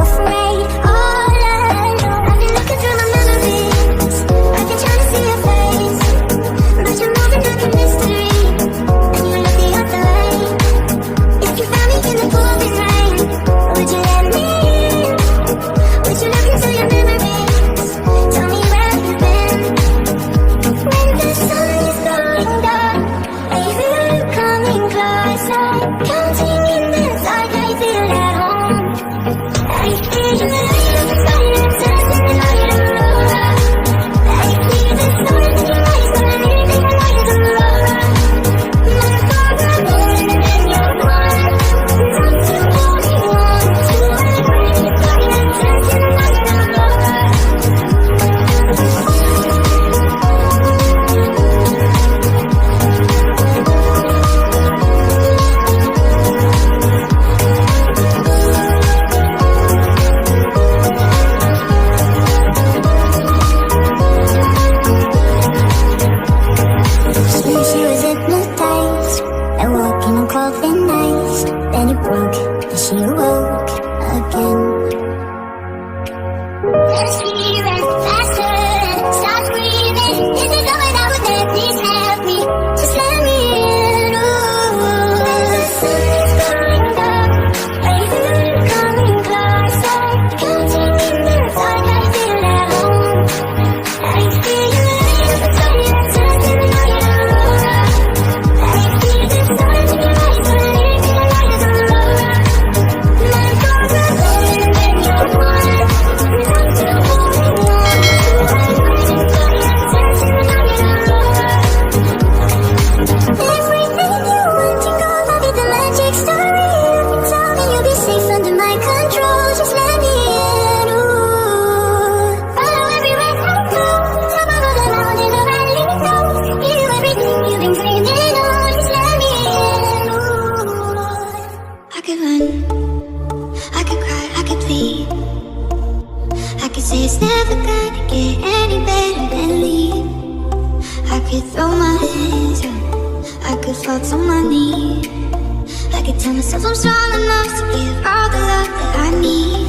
afraid, all alone. I've been looking through my memories, I've been trying to see your face, but you're moving like a mystery, and you look the other way. If you found me in the pouring rain, would you let me in? Would you look into your memories? Tell me where you've been. When the sun is going dark, I feel you coming closer. Counting in the dark, I feel at home. I hear you in the silence, dancing in light of aurora. I hear the stars in your eyes, but I'm leaving the light of aurora. My father born and you're born. Time to holding on to a great silence, dancing in light of aurora. She was hypnotized and walking on coffin ice. Then it broke and she awoke again. And she ran faster and started screaming, "Is it over now with me? Please help me, just let me in." Ooh. The sun is going down, I feel you coming closer. Counting in the dark, I feel at home. I hear you in the silence, dancing in light of aurora. I hear the stars in your eyes, but I'm leaving the light of aurora. My father born and you're born. Time to holding on to a great silence, dancing in light of aurora. Everything you want to go, I'll be the magic story. You can tell me you'll be safe under my control. Just let me in. Ooh. Follow everywhere I go. Top of the mountain, a valley snow. Give you everything you've been dreaming of. Just let me in. Ooh. I could run, I could cry, I could plead. I could say it's never gonna get any better than leave. I could throw my hands up, I could fall to my knees. I could tell myself I'm strong enough to give all the love that I need.